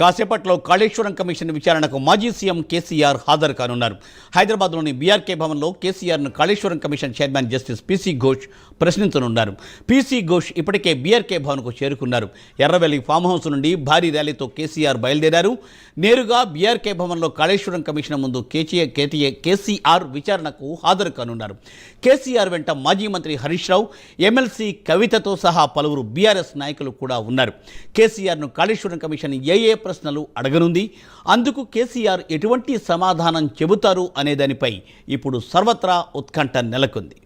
కాసేపట్లో కాళేశ్వరం కమిషన్ విచారణకు మాజీ సీఎం కేసీఆర్ హాజరు కానున్నారు. హైదరాబాద్లోని బీఆర్కే భవన్లో కేసీఆర్ను Kaleshwaram commission chairman justice PC Ghosh ప్రశ్నించనున్నారు. పీసీ ఘోష్ ఇప్పటికే బీఆర్కే భవన్కు చేరుకున్నారు. ఎర్రవెల్లి ఫామ్ హౌస్ నుండి భారీ ర్యాలీతో కేసీఆర్ బయలుదేరారు. నేరుగా బీఆర్కే భవన్లో కాళేశ్వరం కమిషన్ ముందు కేసీఆర్ విచారణకు హాజరు కానున్నారు. కేసీఆర్ వెంట మాజీ మంత్రి హరీష్ రావు, ఎమ్మెల్సీ కవితతో సహా పలువురు బీఆర్ఎస్ నాయకులు కూడా ఉన్నారు. కేసీఆర్ను కాళేశ్వరం కమిషన్ ఏ ప్రశ్నలు అడగనుంది, అందుకు కేసీఆర్ ఎటువంటి సమాధానం చెబుతారు అనే దానిపై ఇప్పుడు సర్వత్రా ఉత్కంఠ నెలకొంది.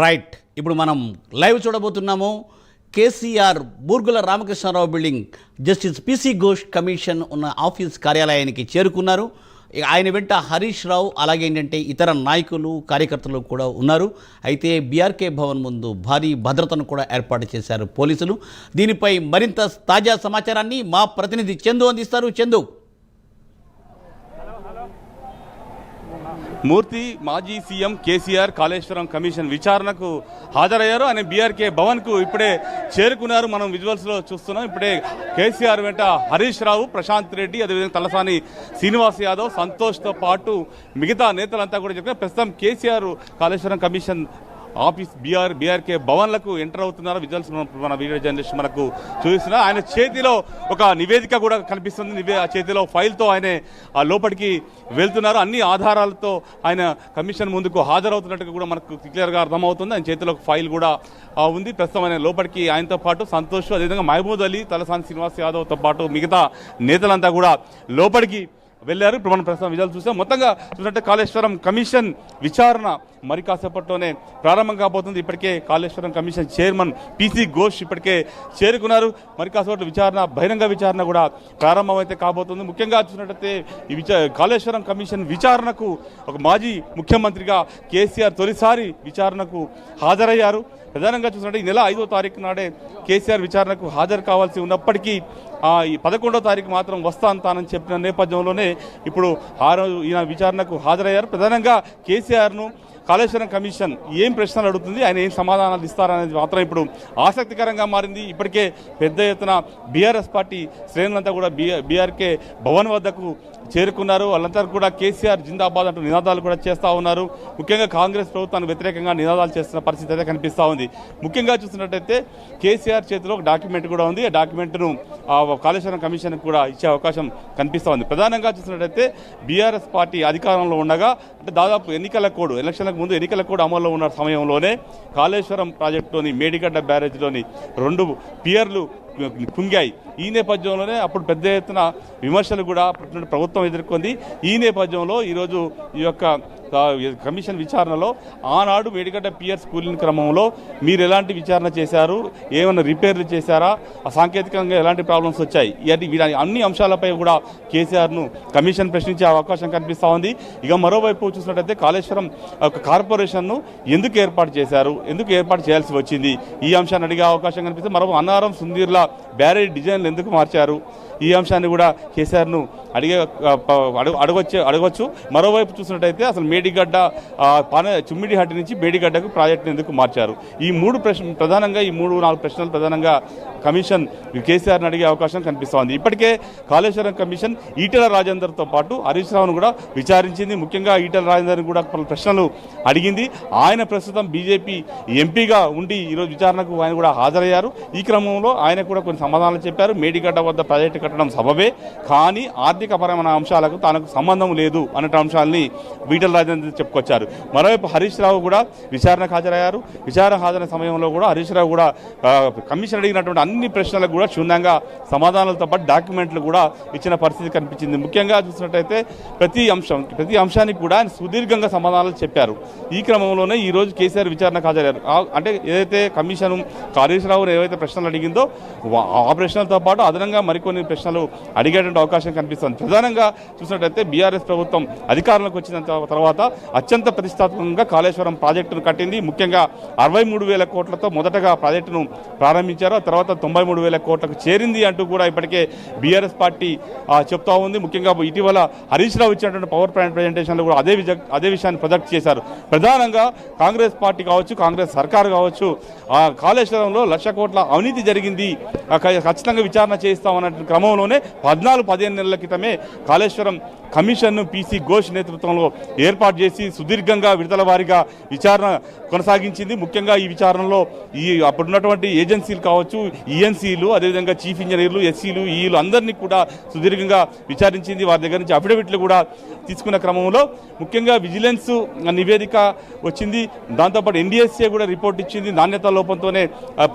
రైట్, ఇప్పుడు మనం లైవ్ చూడబోతున్నాము. KCR Burgula Ramakrishna Rao building justice PC Ghosh commission ఉన్న ఆఫీస్ కార్యాలయానికి చేరుకున్నారు. ఆయన వెంట హరీష్ రావు, అలాగే ఏంటంటే ఇతర నాయకులు, కార్యకర్తలు కూడా ఉన్నారు. అయితే బీఆర్కే భవన్ ముందు భారీ భద్రతను కూడా ఏర్పాటు చేశారు పోలీసులు. దీనిపై మరింత తాజా సమాచారాన్ని మా ప్రతినిధి చందు అందిస్తారు. చందు. మూర్తి, మాజీ సీఎం కేసీఆర్ కాళేశ్వరం కమిషన్ విచారణకు హాజరయ్యారు. ఆయన బీఆర్కే భవన్కు ఇప్పుడే చేరుకున్నారు. మనం విజువల్స్లో చూస్తున్నాం. ఇప్పుడే కేసీఆర్ వెంట హరీష్ రావు, ప్రశాంత్ రెడ్డి, అదేవిధంగా తలసాని శ్రీనివాస్ యాదవ్, సంతోష్తో పాటు మిగతా నేతలంతా కూడా చెప్పారు. ప్రస్తుతం కేసీఆర్ కాళేశ్వరం కమిషన్ ఆఫీస్ బీఆర్కే భవన్లకు ఎంటర్ అవుతున్నారు. విజువల్స్ మన వీడియో జర్నలిస్ట్ మనకు చూపిస్తున్నారు. ఆయన చేతిలో ఒక నివేదిక కూడా కనిపిస్తుంది. ఆ చేతిలో ఫైల్తో ఆయన లోపలికి వెళ్తున్నారు. అన్ని ఆధారాలతో ఆయన కమిషన్ ముందుకు హాజరవుతున్నట్టుగా కూడా మనకు క్లియర్గా అర్థమవుతుంది. ఆయన చేతిలో ఒక ఫైల్ కూడా ఉంది. ప్రస్తుతం ఆయన లోపలికి ఆయనతో పాటు సంతోష్, అదేవిధంగా మహమూద్ అలీ, తలసాని శ్రీనివాస్ యాదవ్తో పాటు మిగతా నేతలంతా కూడా లోపలికి వెళ్ళారు. ఇప్పుడు మనం ప్రస్తుతం విజయాలు చూసాం. మొత్తంగా చూసినట్టే కాళేశ్వరం కమిషన్ విచారణ మరి కాసేపట్లోనే ప్రారంభం కాబోతుంది. ఇప్పటికే Kaleshwaram commission chairman PC Ghosh ఇప్పటికే చేరుకున్నారు. మరి కాసేపట్లో విచారణ, బహిరంగ విచారణ కూడా ప్రారంభమైతే కాబోతుంది. ముఖ్యంగా చూసినట్టయితే ఈ కాళేశ్వరం కమిషన్ విచారణకు ఒక మాజీ ముఖ్యమంత్రిగా కేసీఆర్ తొలిసారి విచారణకు హాజరయ్యారు. ప్రధానంగా చూసినట్టు ఈ నెల 5వ తారీఖు నాడే కేసీఆర్ విచారణకు హాజరు కావాల్సి ఉన్నప్పటికీ ఈ 11వ తారీఖు మాత్రం వస్తానని చెప్పిన నేపథ్యంలోనే ఇప్పుడు ఈయన విచారణకు హాజరయ్యారు. ప్రధానంగా కేసీఆర్ను కాళేశ్వరం కమిషన్ ఏం ప్రశ్నలు అడుగుతుంది, ఆయన ఏం సమాధానాలు ఇస్తారనేది మాత్రం ఇప్పుడు ఆసక్తికరంగా మారింది. ఇప్పటికే పెద్ద ఎత్తున బీఆర్ఎస్ పార్టీ శ్రేణులంతా కూడా బీఆర్కే భవన్ వద్దకు చేరుకున్నారు. వాళ్ళంతా కూడా కేసీఆర్ జిందాబాద్ అంటూ నినాదాలు కూడా చేస్తూ ఉన్నారు. ముఖ్యంగా కాంగ్రెస్ ప్రభుత్వానికి వ్యతిరేకంగా నినాదాలు చేస్తున్న పరిస్థితి అయితే కనిపిస్తూ ఉంది. ముఖ్యంగా చూసినట్టయితే కేసీఆర్ చేతిలో ఒక డాక్యుమెంట్ కూడా ఉంది. ఆ డాక్యుమెంట్ను కాళేశ్వరం కమిషన్కి కూడా ఇచ్చే అవకాశం కనిపిస్తూ ఉంది. ప్రధానంగా చూసినట్టయితే బీఆర్ఎస్ పార్టీ అధికారంలో ఉండగా, అంటే దాదాపు ఎలక్షన్లకు ముందు ఎన్నికల కోడ్ అమల్లో ఉన్న సమయంలోనే కాళేశ్వరం ప్రాజెక్టులోని మేడిగడ్డ బ్యారేజ్లోని 2 పియర్లు కుంగాయి. ఈ నేపథ్యంలోనే అప్పుడు పెద్ద ఎత్తున విమర్శలు కూడా ప్రభుత్వం ఎదుర్కొంది. ఈ నేపథ్యంలో ఈరోజు ఈ యొక్క కమిషన్ విచారణలో ఆనాడు మేడిగడ్డ పియర్స్ కూలిన క్రమంలో మీరు ఎలాంటి విచారణ చేశారు, ఏమైనా రిపేర్లు చేశారా, సాంకేతికంగా ఎలాంటి ప్రాబ్లమ్స్ వచ్చాయి, అన్ని అంశాలపై కూడా కేసీఆర్ను కమిషన్ ప్రశ్నించే అవకాశం కనిపిస్తూ ఉంది. ఇక మరోవైపు చూసినట్టయితే కాళేశ్వరం ఒక కార్పొరేషన్ను ఎందుకు ఏర్పాటు చేశారు, ఎందుకు ఏర్పాటు చేయాల్సి వచ్చింది, ఈ అంశాన్ని అడిగే అవకాశం కనిపిస్తుంది. మరో అన్నారం సుందీర్ల బ్యారేజ్ డిజైన్లు ఎందుకు మార్చారు, ఈ అంశాన్ని కూడా కేసీఆర్ను అడగవచ్చు. మరోవైపు చూసినట్టయితే అసలు మేడిగడ్డ చుమ్మిడిహట్టి నుంచి మేడిగడ్డకు ప్రాజెక్టును ఎందుకు మార్చారు? ఈ ప్రధానంగా ఈ 3-4 ప్రశ్నలు ప్రధానంగా కమిషన్ కేసీఆర్ని అడిగే అవకాశం కనిపిస్తోంది. ఇప్పటికే కాళేశ్వరం కమిషన్ ఈటెల రాజేందర్తో పాటు హరీష్ రావును కూడా విచారించింది. ముఖ్యంగా ఈటెల రాజేందర్ని కూడా పలు ప్రశ్నలు అడిగింది. ఆయన ప్రస్తుతం బీజేపీ ఎంపీగా ఉండి ఈరోజు విచారణకు ఆయన కూడా హాజరయ్యారు. ఈ క్రమంలో ఆయన కూడా కొన్ని సమాధానాలు చెప్పారు. మేడిగడ్డ వద్ద ప్రాజెక్టు కట్టడం సబబే, కానీ ఆర్థికపరమైన అంశాలకు తనకు సంబంధం లేదు అనే అంశాలని ఈటెల రాజేందర్ చెప్పుకొచ్చారు. మరోవైపు హరీష్ రావు కూడా విచారణకు హాజరయ్యారు. విచారణ హాజరైన సమయంలో కూడా హరీష్ రావు కూడా కమిషన్ అడిగినటువంటి అన్ని ప్రశ్నలకు కూడా క్షుణ్ణంగా సమాధానాలతో పాటు డాక్యుమెంట్లు కూడా ఇచ్చిన పరిస్థితి కనిపించింది. ముఖ్యంగా చూసినట్టయితే ప్రతి అంశానికి కూడా ఆయన సుదీర్ఘంగా సమాధానాలు చెప్పారు. ఈ క్రమంలోనే ఈ రోజు కేసీఆర్ విచారణకు హాజరయ్యారు. అంటే ఏదైతే కమిషన్ హరీష్ రావు ఏవైతే ప్రశ్నలు అడిగిందో ఆ ప్రశ్నలతో పాటు అదనంగా మరికొన్ని ప్రశ్నలు అడిగేటువంటి అవకాశం కనిపిస్తుంది. ప్రధానంగా చూసినట్టయితే బీఆర్ఎస్ ప్రభుత్వం అధికారంలోకి వచ్చిన తర్వాత అత్యంత ప్రతిష్టాత్మకంగా కాళేశ్వరం ప్రాజెక్టును కట్టింది. ముఖ్యంగా 63,000 కోట్లతో మొదటగా ప్రాజెక్టును ప్రారంభించారు. ఆ తర్వాత 93,000 కోట్లకు చేరింది అంటూ కూడా ఇప్పటికే బీఆర్ఎస్ పార్టీ చెప్తా ఉంది. ముఖ్యంగా ఇటీవల హరీష్ రావు ఇచ్చినటువంటి పవర్ పాయింట్ ప్రజెంటేషన్లో కూడా అదే విషయాన్ని ప్రొజెక్ట్ చేశారు. ప్రధానంగా కాంగ్రెస్ పార్టీ కావచ్చు, కాంగ్రెస్ సర్కారు కావచ్చు, కాళేశ్వరంలో 1,00,000 కోట్ల అవినీతి జరిగింది, ఖచ్చితంగా విచారణ చేస్తామన్న క్రమంలోనే 14-15 నెలల క్రితమే కాళేశ్వరం కమిషన్ను పీసీ ఘోష్ నేతృత్వంలో ఏర్పాటు చేసి సుదీర్ఘంగా విడతల వారీగా విచారణ కొనసాగించింది. ముఖ్యంగా ఈ విచారణలో అప్పుడున్నటువంటి ఏజెన్సీలు కావచ్చు, ఈఎన్సీలు, అదేవిధంగా చీఫ్ ఇంజనీర్లు, ఎస్సీలు, ఈలు అందరినీ కూడా సుదీర్ఘంగా విచారించింది. వారి దగ్గర నుంచి అఫిడవిట్లు కూడా తీసుకున్న క్రమంలో ముఖ్యంగా విజిలెన్స్ నివేదిక వచ్చింది. దాంతోపాటు ఎన్డీఎస్ఏ కూడా రిపోర్ట్ ఇచ్చింది. నాణ్యత లోపంతోనే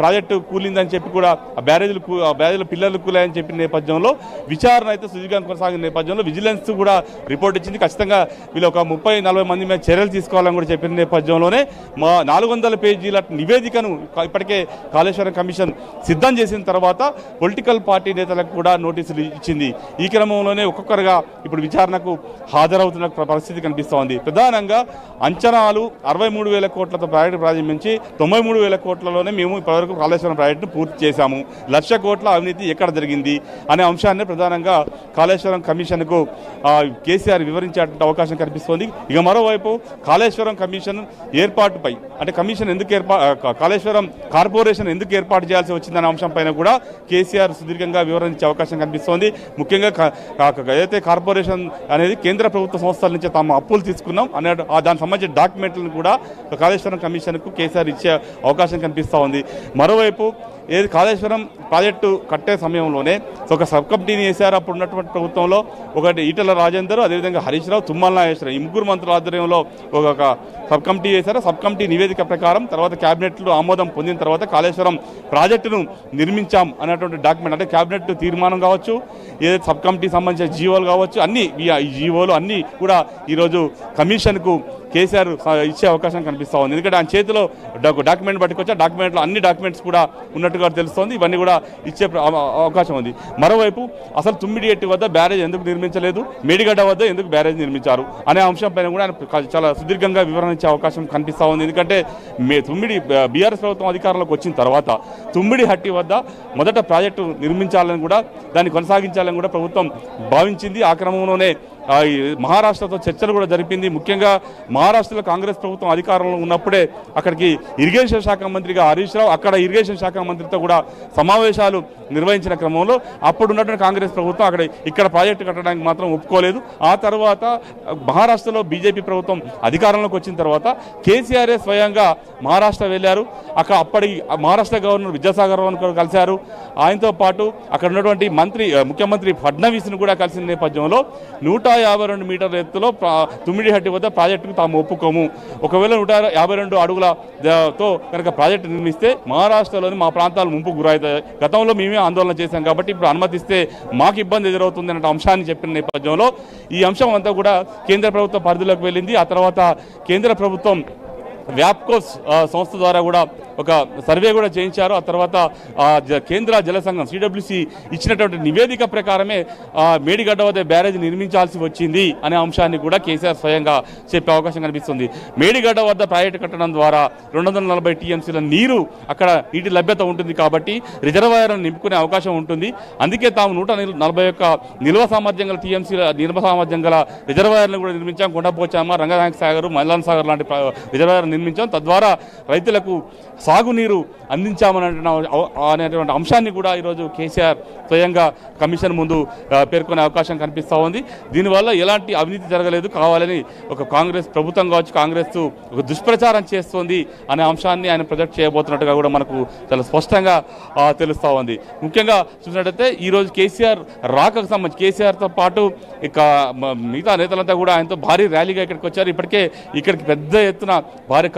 ప్రాజెక్టు కూలిందని చెప్పి కూడా బ్యారేజీల పిల్లర్లు కూలాయని చెప్పిన నేపథ్యంలో విచారణ అయితే సుదీర్ఘంగా కొనసాగిన నేపథ్యంలో విజిలెన్స్ కూడా రిపోర్ట్ ఇచ్చింది. ఖచ్చితంగా వీళ్ళు ఒక 30-40 మంది మీద చర్యలు తీసుకోవాలని కూడా చెప్పిన నేపథ్యంలోనే 400 పేజీల నివేదికను ఇప్పటికే కాళేశ్వరం కమిషన్ సిద్ధం చేసిన తర్వాత పొలిటికల్ పార్టీ నేతలకు కూడా నోటీసులు ఇచ్చింది. ఈ క్రమంలోనే ఒక్కొక్కరుగా ఇప్పుడు విచారణకు హాజరవుతున్న పరిస్థితి కనిపిస్తోంది. ప్రధానంగా అంచనాలు 63,000 కోట్లతో ప్రాజెక్టు ప్రారంభించి 93,000 కోట్లలోనే మేము ఇప్పటివరకు కాళేశ్వరం ప్రాజెక్టును పూర్తి చేశాము. 1,00,000 కోట్ల అవినీతి ఎక్కడ జరిగింది అనే అంశాన్ని ప్రధానంగా కాళేశ్వరం కమిషన్కు కేసీఆర్ వివరించేటువంటి అవకాశం కనిపిస్తోంది. ఇక మరోవైపు కాళేశ్వరం కమిషన్ ఏర్పాటుపై అంటే కమిషన్ కాళేశ్వరం కార్పొరేషన్ ఎందుకు ఏర్పాటు చేయాల్సి వచ్చిందనే అంశం పైన కూడా కేసీఆర్ సుదీర్ఘంగా వివరించే అవకాశం కనిపిస్తోంది. ముఖ్యంగా ఏదైతే కార్పొరేషన్ అనేది కేంద్ర ప్రభుత్వ సంస్థల నుంచి తాము అప్పులు తీసుకున్నాం అనే దానికి సంబంధించిన డాక్యుమెంట్లను కూడా కాళేశ్వరం కమిషన్కు కేసీఆర్ ఇచ్చే అవకాశం కనిపిస్తూ ఉంది. మరోవైపు ఏది కాళేశ్వరం ప్రాజెక్టు కట్టే సమయంలోనే ఒక సబ్ కమిటీని వేశారు. అప్పుడు ఉన్నటువంటి ప్రభుత్వంలో ఒకటి ఈటెల రాజేందర్, అదేవిధంగా హరీష్ రావు, తుమ్మల నాగేశ్వరరావు, ఈ ముగ్గురు మంత్రుల ఆధ్వర్యంలో ఒక సబ్ కమిటీ వేశారు. సబ్ కమిటీ నివేదిక ప్రకారం తర్వాత క్యాబినెట్లో ఆమోదం పొందిన తర్వాత కాళేశ్వరం ప్రాజెక్టును నిర్మించాం అనేటువంటి డాక్యుమెంట్ అంటే క్యాబినెట్ తీర్మానం కావచ్చు, ఏదైతే సబ్ కమిటీ సంబంధించిన జీవోలు కావచ్చు, అన్ని ఈ జీవోలు అన్నీ కూడా ఈరోజు కమిషన్కు కేసీఆర్ ఇచ్చే అవకాశం కనిపిస్తూ ఉంది. ఎందుకంటే ఆయన చేతిలో డాక్యుమెంట్ పట్టుకొచ్చా డాక్యుమెంట్లో అన్ని డాక్యుమెంట్స్ కూడా ఉన్నట్టుగా తెలుస్తోంది. ఇవన్నీ కూడా ఇచ్చే అవకాశం ఉంది. మరోవైపు అసలు తుమ్మిడిహట్టి వద్ద బ్యారేజ్ ఎందుకు నిర్మించలేదు, మేడిగడ్డ వద్ద ఎందుకు బ్యారేజ్ నిర్మించారు అనే అంశం పైన కూడా ఆయన చాలా సుదీర్ఘంగా వివరణ ఇచ్చే అవకాశం కనిపిస్తూ ఉంది. ఎందుకంటే బీఆర్ఎస్ ప్రభుత్వం అధికారంలోకి వచ్చిన తర్వాత తుమ్మిడిహట్టి వద్ద మొదట ప్రాజెక్టు నిర్మించాలని కూడా దాన్ని కొనసాగించాలని కూడా ప్రభుత్వం భావించింది. ఆ క్రమంలోనే మహారాష్ట్రతో చర్చలు కూడా జరిపింది. ముఖ్యంగా మహారాష్ట్రలో కాంగ్రెస్ ప్రభుత్వం అధికారంలో ఉన్నప్పుడే అక్కడికి ఇరిగేషన్ శాఖ మంత్రిగా హరీష్ రావు అక్కడ ఇరిగేషన్ శాఖ మంత్రితో కూడా సమావేశాలు నిర్వహించిన క్రమంలో అప్పుడు ఉన్నటువంటి కాంగ్రెస్ ప్రభుత్వం ఇక్కడ ప్రాజెక్టు కట్టడానికి మాత్రం ఒప్పుకోలేదు. ఆ తర్వాత మహారాష్ట్రలో బీజేపీ ప్రభుత్వం అధికారంలోకి వచ్చిన తర్వాత కేసీఆర్ఏ స్వయంగా మహారాష్ట్ర వెళ్ళారు. అప్పటి మహారాష్ట్ర గవర్నర్ విద్యాసాగర్ రావును కూడా కలిశారు. ఆయనతో పాటు అక్కడ ఉన్నటువంటి ముఖ్యమంత్రి ఫడ్నవీస్ను కూడా కలిసిన నేపథ్యంలో 152 మీటర్ల ఎత్తులో తుమ్మిడిహట్టి వద్ద ప్రాజెక్టుకు తాము ఒప్పుకోము, ఒకవేళ 152 అడుగులతో కనుక ప్రాజెక్టు నిర్మిస్తే మహారాష్ట్రలోని మా ప్రాంతాలు ముంపు గురవుతాయి, గతంలో మేమే ఆందోళన చేశాం కాబట్టి ఇప్పుడు అనుమతిస్తే మాకు ఇబ్బంది ఎదురవుతుంది అనే అంశాన్ని చెప్పిన నేపథ్యంలో ఈ అంశం అంతా కూడా కేంద్ర ప్రభుత్వ పరిధిలోకి వెళ్ళింది. ఆ తర్వాత కేంద్ర ప్రభుత్వం వ్యాప్కోస్ సంస్థ ద్వారా కూడా ఒక సర్వే కూడా చేయించారు. ఆ తర్వాత కేంద్ర జల సంఘం సిడబ్ల్యూసి ఇచ్చినటువంటి నివేదిక ప్రకారమే మేడిగడ్డ వద్ద బ్యారేజ్ నిర్మించాల్సి వచ్చింది అనే అంశాన్ని కూడా కేసీఆర్ స్వయంగా చెప్పే అవకాశం కనిపిస్తుంది. మేడిగడ్డ వద్ద ప్రాజెక్టు కట్టడం ద్వారా 240 టీఎంసీల నీరు అక్కడ నీటి లభ్యత ఉంటుంది కాబట్టి రిజర్వాయర్ను నింపుకునే అవకాశం ఉంటుంది. అందుకే తాము 141 నిల్వ సామర్థ్యం గల టీఎంసీల నిల్వ సామర్థ్యం గల రిజర్వాయర్లను కూడా నిర్మించాం. కొండపోచామ, రంగనాయక సాగర్, మల్లాన్ సాగర్ లాంటి రిజర్వాయర్ నిర్మించాం. తద్వారా రైతులకు సాగునీరు అందించామనేటువంటి అంశాన్ని కూడా ఈరోజు కేసీఆర్ స్వయంగా కమిషన్ ముందు పేర్కొనే అవకాశం కనిపిస్తూ ఉంది. దీనివల్ల ఎలాంటి అవినీతి జరగలేదు, కావాలని ఒక కాంగ్రెస్ ప్రభుత్వం కావచ్చు, కాంగ్రెస్ ఒక దుష్ప్రచారం చేస్తోంది అనే అంశాన్ని ఆయన ప్రొజెక్ట్ చేయబోతున్నట్టుగా కూడా మనకు చాలా స్పష్టంగా తెలుస్తూ ఉంది. ముఖ్యంగా చూసినట్టయితే ఈరోజు కేసీఆర్ రాకకు సంబంధించి కేసీఆర్తో పాటు ఇక మిగతా నేతలంతా కూడా ఆయనతో భారీ ర్యాలీగా ఇక్కడికి వచ్చారు. ఇప్పటికే ఇక్కడికి పెద్ద ఎత్తున భారీ